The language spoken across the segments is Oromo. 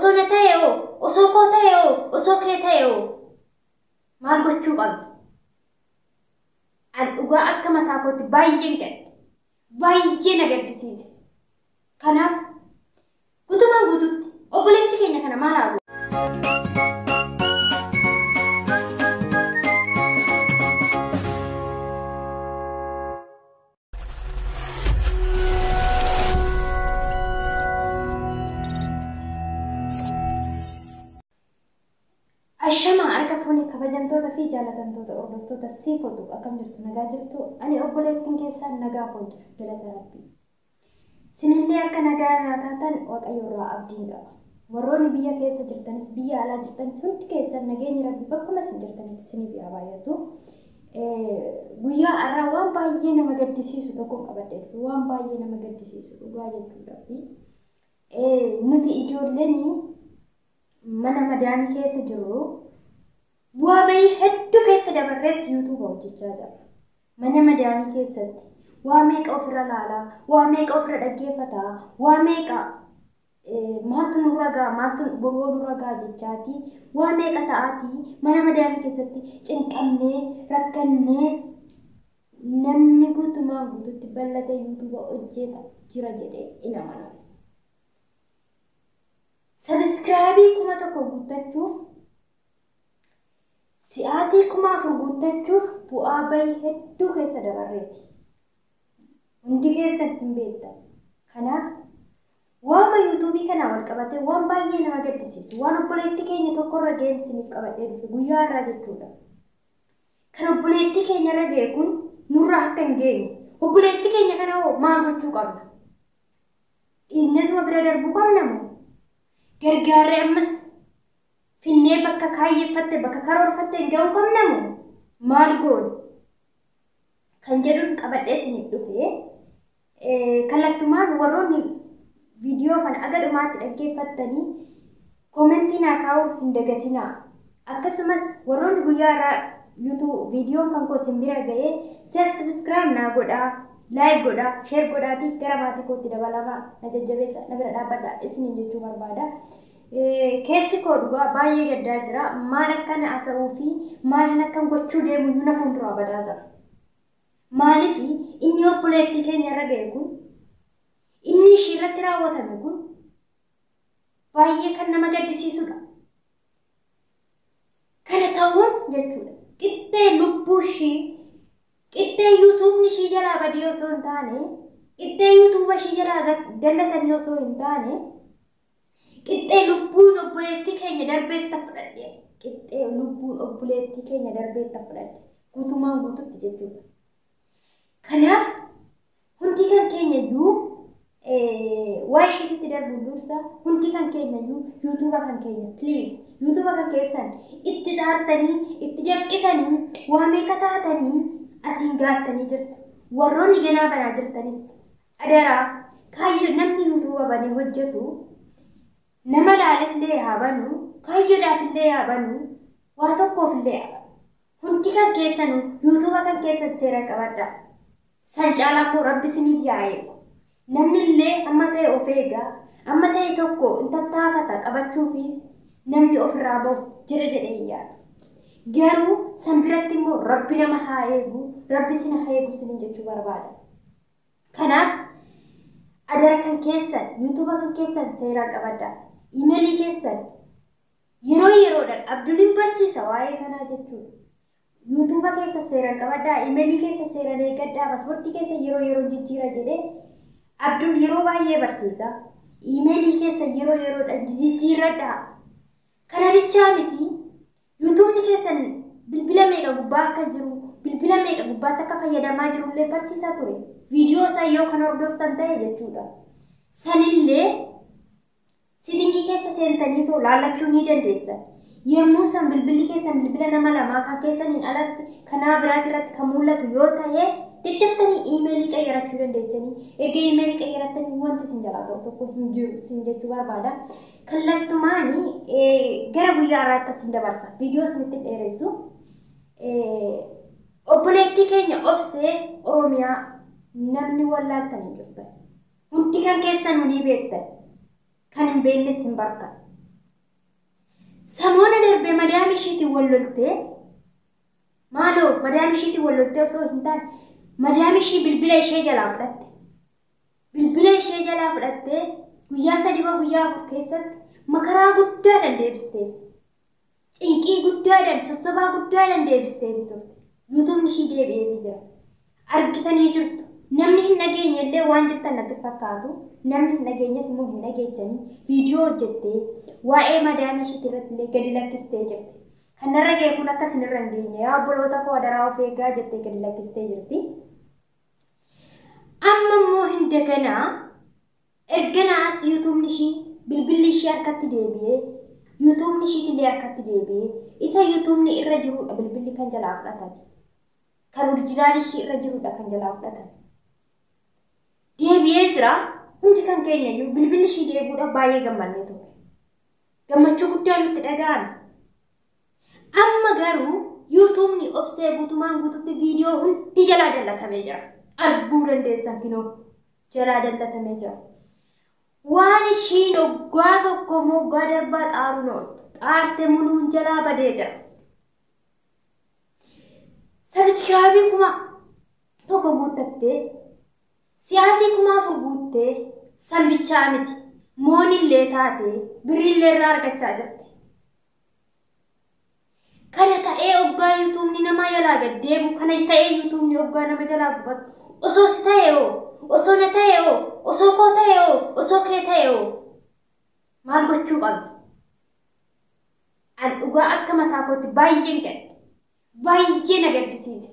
osoo na ta'e osoo koo ta'e osoo kee ta'e maal gochuu qabna? An dhugaa akka mataa kootti baay'een gadde. Baay'ee na gaddisiise. Kanaaf guutumaan guutuutti obboleetti keenya kana maal haa godhu? Ashama harka fuunee kabajamtoota fi jaalatamtoota hordoftoota siifotu akkam jirtu nagaa jirtu ani obboleettiin keessaan nagaa koo jira galata rabbii. Sinillee akka nagaa taatan waaqayyo irraa abdiin qaba. Warroonni biyya keessa jirtanis biyya alaa jirtanis hundi keessan nageenyi rabbi bakkuma isin jirtanitti isiniif yaa baay'atu. Guyyaa har'aa waan baay'ee nama gaddisiisu tokkoon qabadhee dhufe waan baay'ee nama gaddisiisu dhugaa jechuudha. Nuti ijoolleen mana madaamii keessa jiru bu'aa bahii hedduu keessa dabarreetti YouTube hojjechaa jira. Mana madaamii keessatti waa meeqa ofirra laalaa, waa meeqa ofirra dhaggeeffataa, waa meeqa maaltu nurra ga'a, maaltu boroo nurra ga'a jechaati, waa meeqa ta'aati mana madaamii keessatti cinqamnee rakkannee namni guutumaan guututti bal'ate YouTube hojjeta jira jedhee hin amanu. Subscribe kuma tokko guuttachuuf si'aatii 4,000 guuttachuuf bu'aa bahii hedduu keessa dabarreeti. Hundi keessan hin beektan. Kanaaf waama YouTube kana wal qabate waan baay'ee nama gaddisiisu waan obboleetti keenya tokkorra ga'e isiniif qabadhee dhufe guyyaa irraa jechuudha. Kan obboleetti keenya irra ga'e kun nurraa akka hin geenye obboleetti keenya kana maal gochuu qabna? Dhiisnetuma bira darbuu qabna moo? Gargaarree ammas finnee bakka kaayyeeffatte bakka karoorfatte hin ga'uu qabna moo? Maal goone? Kan jedhuun qabadhee isiniif dhufe kallattumaan warroonni viidiyoo kana aga dhumaatti dhaggeeffattanii koomentii naa kaa'uu hin dagatinaa. Akkasumas warroonni guyyaa irraa YouTube viidiyoon kan koo isin bira ga'ee subscribe naa godhaa, like godhaa, share godhaatii gara maatii kootti dabalamaa na jajjabeessa na bira dhaabbadhaa isiniin jechuu barbaada. Keessi koo dhugaa baay'ee gaddaa jira. Maal akkan haasa'uu fi maal akkan gochuu deemu iyyuu na fuulduraa badaa jira. Maaliif inni obboleettii keenya irra ga'e kun inni ishii irratti raawwatame kun baay'ee kan nama gaddisiisudha. Kana ta'uun jechuudha qixxee lubbuu ishii qixxee YouTube'n ishii jalaa badee osoo hin taane qixxee YouTube ishii jalaa dallatanii osoo hin taane qixxee lubbuun obboleettii keenya darbeetta fudhadhe qixxee lubbuun obboleettii keenya darbeetta fudhadhe guutumaan guututti jechuudha. Kanaaf hundi kan keenya iyyuu waa isheetitti darbuun dursa hundi kan keenya iyyuu YouTube kan keenya please YouTube kan keessan itti dhaartanii itti dafqitanii waa meeqa taatanii asiin gaattanii jirtu. Warroonni ganaa banaa jirtanis adaraa kaayyoo namni YouTube banee hojjetu nama laalillee haa banu kaayyoodhaaf illee haa banu waa tokkoof illee haa banu. Hundi kan keessan YouTube kan keessan seera qabadhaa. San caalaa koo rabbi isiniif yaa eegu. Namni illee amma ta'e of eegaa amma ta'e tokko intattaafata qabachuufi namni ofirraa bahu jira jedhee yaada. Garuu san biratti immoo rabbi nama haa eegu rabbi isin haa eegu isiniin jechuu barbaada. Kanaaf adara kan keessan YouTube kan keessan seera qabadhaa. Emailii keessan yeroo yeroodhaan Abduliin barsiisa waa'ee kanaa jechuudha. YouTube keessa seera qabadhaa, emailii keessa seera eeggadhaa, paaspoortii keessa yeroo jijjiira jedhee Abdul yeroo baay'ee barsiisa. Emailii keessa yeroo yeroodhaan jijjiiradhaa. Kana bichaa miti YouTube'n keessan bilbila meeqa gubbaa akka jiru, bilbila meeqa gubbaatti akka fayyadamaa jirullee barsiisaa ture. Viidiyoo isaa yoo kan hordoftan ta'e jechuudha. Sanillee sitingii keessa seentanii too laallachuu ni dandeessan. Yemmuu san bilbilli keessan bilbila nama lamaa kan keessaniin alatti kanaa biraati irratti kan mul'atu yoo ta'e daddaftanii emailii qayyarachuu dandeessanii. Erga emailii qayyarattanii wanti isin jalaa ta'u tokko hin jiru isin jechuu barbaada. Kallattumaanii gara guyyaa har'aatti isin dabarsa. Viidiyoo isinitti dheeressu. Obboleettii keenya obsee Oromiyaa namni wallaaltan hin jirtan. Hundi kan keessan ni beektan. Kan hin beeknes hin bartan. Samoona darbee madaami ishiitii wal loltee maaloo madaami ishiitii wal loltee osoo hin taane madaami ishii bilbila ishee jalaa fudhatte. Bilbila ishee jalaa fudhattee guyyaa 3 guyyaa 4 keessatti makaraa guddaadhaan deebistee cinqii guddaadhaan sossobaa guddaadhaan deebistee turte. YouTube'n ishii deebi'ee jira. Argitanii jirtu. Namni hin nageenye illee waan jirtan natti fakkaatu. Namni hin nageenyes immoo hin nageechanii viidiyoo hojjettee waa'ee madaamii ishiitii irratti illee gadi lakkistee jirti. Kan narra ga'e kun akka isinirra hin geenye yaa obboloota koo adaraa of eeggaa jettee gadi lakkistee jirti. Amma immoo hin daganaa erganaas YouTube'n ishii bilbilli ishii harkatti deebi'ee YouTube'n ishii illee harkatti deebi'ee isa YouTube'n irra jirudha bilbilli kan jalaa fudhatan. Kan oriijinaal ishii irra jirudha kan jalaa fudhatan. Deebi'ee jira hundi kan keenya iyyuu bilbilli ishii deebi'uudhaaf baay'ee gammannee ture. Gammachuu guddaan nutti dhaga'ame. Amma garuu YouTube'n obsee guutumaan guututti viidiyoo hundi jalaa dallatamee jira. Arguu dandeessan finoo jalaa dallatamee jira. Waan ishiin waggaa tokko moggaa darbaa xaaruun ooltu xaarte muluun jalaa badee jira. Sabskraabii kuma tokko guuttattee siyaatii kuma 4 guuttee sambichaa miti moonillee taatee birrillee irraa argachaa jirti. Kana ta'ee oggaa YouTube'n nama jalaa gaddeebu kana ta'ee YouTube'n oggaa nama jalaa gubatu osoo si ta'ee osoo na ta'ee osoo koo ta'ee osoo kee ta'ee maal gochuu qabna? An dhugaa akka mataa kootti baay'een gadde. Baay'ee na gaddisiise.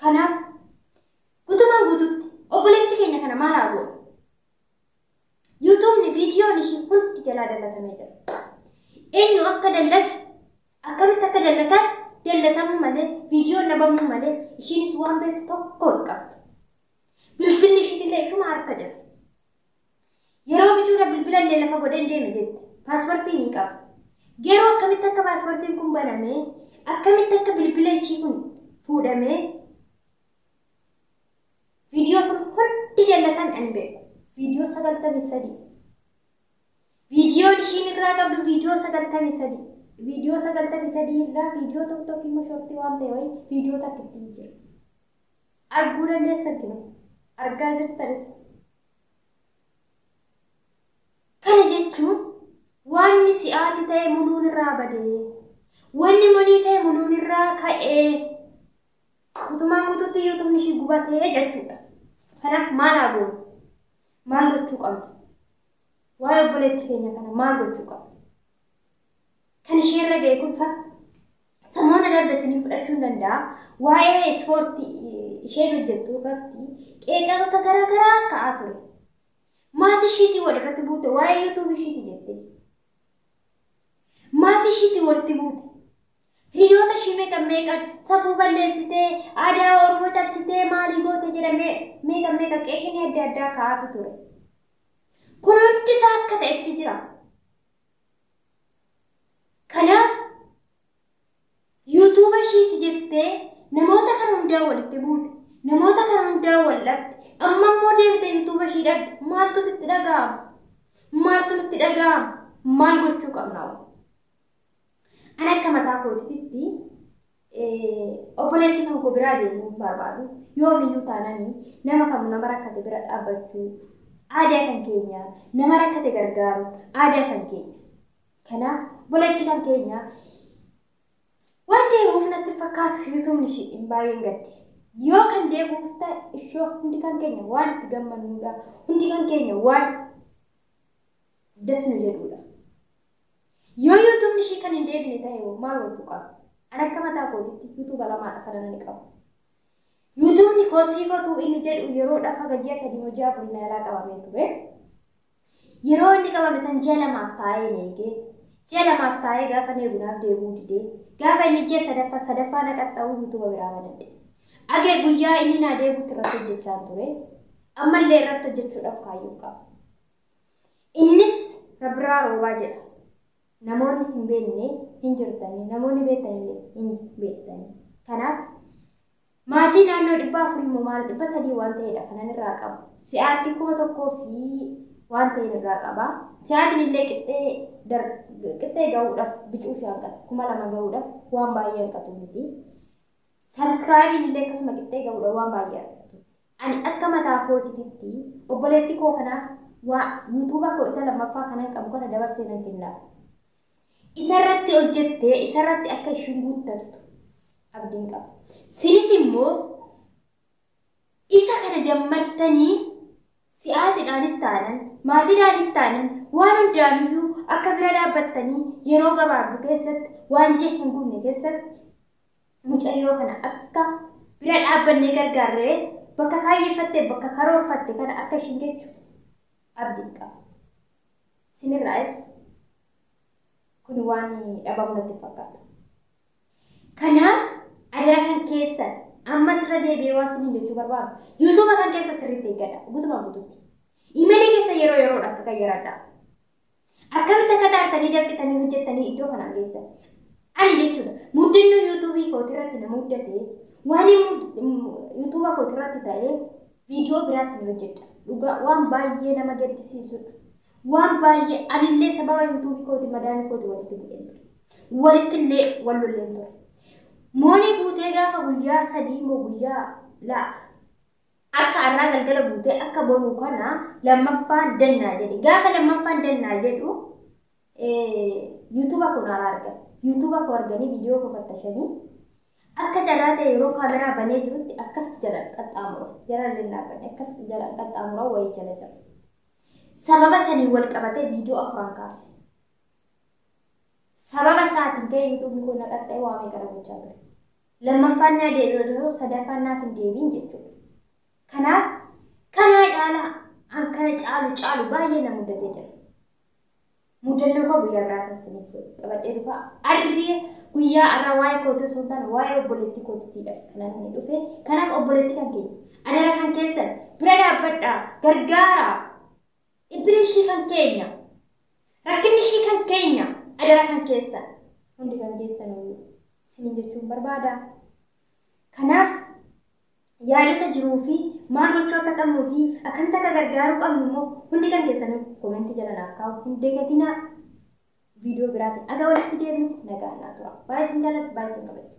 Kanaaf guutumaan guututti obboleetti keenya kana maal haa goonu? YouTube'n viidiyoon ishii hundi jalaa dallatamee jira. Eenyu akka dallate akkamitti akka dallatan dallatamuu malee viidiyoon dhabamuu malee ishiinis waan beektu tokko hin qabdu. Bilbilli ishiitillee ishuma harka jira. Yeroo bituudha bilbila illee lafa godheen deeme jette paaspoortii ni qaba. Yeroo akkamitti akka paaspoortiin kun banamee akkamitti akka bilbila ishii kun fuudhamee viidiyoo kun hundi dallatan ani beeku. Viidiyoo 93. Viidiyoon ishiin irraa qabdu viidiyoo 93. Viidiyoo 93 irraa viidiyoo tokko immoo shortii waan ta'e wayii viidiyoo takkitti jira. Arguu dandeessan kinu argaa jirtanis. Kana jechuun wanni si'aati ta'e muluun irraa badee wanni monii ta'e muluun irraa ka'ee guutumaan guutuutti YouTube'n ishii gubatee jechuudha. Kanaaf maal haa goonu? Maal gochuu qabna? Waa'ee obboleetti keenya kana maal gochuu qabna? Kan ishee irra ga'e kun samoona darbe isinii fudhachuu hin danda'a. Waa'ee ispoortii isheen hojjettu irratti qeeqaloota garaagaraa ka'aa ture. Maatii ishiitii walirratti buute waa'ee YouTube ishiitii jettee. Maatii ishiitii walitti buute. Hiriyoota ishii meeqan safuu balleessitee aadaa Oromoo cabsitee maalii goote jedhamee meeqa qeeqni adda addaa ka'aa ture. Kun hundi isaa akka ta'etti jira. Kanaaf YouTube ishiiti jettee namoota kana hundaa walitti buute. Namoota kana hundaa wal dhabde. Amma immoo deebitee YouTube ishii dhabde. Maaltu sitti dhaga'ama? Maaltu nutti dhaga'ama? Maal gochuu qabna? Ani akka mataa kootiitti obboleetti kan koo biraa deemuu barbaadu yoomiyyuu taananii nama kamuu nama rakkate bira dhaabbachuu aadaa kan keenya nama rakkate gargaaru aadaa kan keenya. Kanaaf obboleetti kan keenya waan deemuuf natti fakkaatu YouTube'n ishii baay'een gadde. Yoo kan deemuuf ta'e ishoo hundi kan keenya waan itti gammannuudha. Hundi kan keenya waan dasnu jedhuudha. Yoo YouTube'n ishii kan hin deebine ta'e maal gochuu qabna? Ani akka mataa kootiitti YouTube lamaadha kana ni qabu. YouTube'n koosiifatu inni jedhu yeroodhaaf haga ji'a 3 hojii 4 na jalaa qabamee ture. Yeroo inni qabame san ji'a 2 taa'ee eegee ji'a 2 taa'ee gaafa neegunaaf deebuu didee gaafa inni ji'a sadaffaa na qaxxa'uu YouTube biraa banadhe. Agee guyyaa inni na deebuutti irratti hojjechaa ture. Ammallee irratti hojjechuudhaaf kaayyoo qaba. Innis Rabbiraa Roobaa jedha. Namoonni hin beekne hin jirtanii namoonni beektanillee hin beektanii. Kanaaf maatii naannoo 400 immoo maal 300 waan ta'edha kanan irraa qabu. Si'aatii 1,000 waan ta'een irraa qaba. Sa'aatiin illee qixxee ga'uudhaaf bicuu shaanqata 2000 ga'uudhaaf waan baay'ee hanqatu miti. Subscribe illee akkasuma qixxee ga'uudhaaf waan baay'ee hanqatu. Ani akka mataa kootiitti obboleetti koo kanaaf YouTube koo isa lammaffaa kanan qabu kana dabarsee nan kennaaf. Isarratti hojjettee isarratti akka ishiin guuttattu abdiin qaba. Sinis immoo isa kana dammartanii si'aatiidhaanis taanan maatiidhaanis taanan waan hundaaniyyuu akka bira dhaabbattanii yeroo gabaabduu keessatti waan jee hin guunne keessatti mucayyoo kana akka bira dhaabbannee gargaarree bakka kaayyeeffattee bakka karoorfatte kana akka ishiin geessu abdiin qaba. Sinirraas kun waan dhabamu natti fakkaatu. Kanaaf adara kan keessan ammas irra deebi'ee waa isiniin jechuu barbaadu. YouTube kan keessa sirriitti eeggadha. Guutumaan guutuutti. Imalii keessa yeroo yeroodhaan akka qayyaraadha. Akkamitti akka taartanii dalqitanii hojjettanii iddoo kanaan geessan. Ani jechuudha. Muddinoo YouTube kooti irratti nama muddate waan YouTube kooti irratti ta'ee viidiyoo biraas ni hojjedha. Dhugaa waan baay'ee nama gaddisiisudha. Waan baay'ee anillee sababa YouTube kooti madaanii kooti walitti bu'een ture. Walitti illee wal lolleen ture. Moonii guutee gaafa guyyaa 3 moo guyyaa laa akka arraa galgala guutee akka boruu kana lammaffaan dannaa jedhe. Gaafa lammaffaan dannaa jedhu YouTube kun argan. YouTube ko arganii viidiyoo ko fattashanii akka carraa ta'e yeroo kaameraa banee jirutti akkas jala qaxxaamura. Jala lennaaban akkas jala qaxxaamura wayii jala jira. Sababa sanii wal qabatee viidiyoo afran kaase. Sababa isaatiin ka'e YouTube kun naqaxxee waamee gara gochaa ture. Lammaffaan naa deebi'uu sadaffaan naaf hin deebiin jechuudha. Kanaaf kana kana caalu baay'ee na mudatee jira. Mudannoo koo guyyaa biraatan siniif qabadhee dhufa. Arrii guyyaa arraa waa'ee kootee osoo hin taane waa'ee obboleettii kootiitiidha kanan inni dhufe. Kanaaf obboleettii kan keenya adara kan keessan bira dhaabbadhaa gargaaraa. Dhibbini ishii kan keenya rakkinni ishii kan keenya adara kan keessan hundi kan keessan isiniin jechuun barbaada. Kanaaf yaadota jiruu fi maal gochuu akka qabnuu fi akkamitti akka gargaaruu qabnu immoo hundi kan keessan koomentii jala naaf kaa'u hin deeggatinaa. Viidiyoo biraatiin aga walitti deemnu nagaa naa tura. Baay'ee isin jaalladha baay'ee isin kabaju.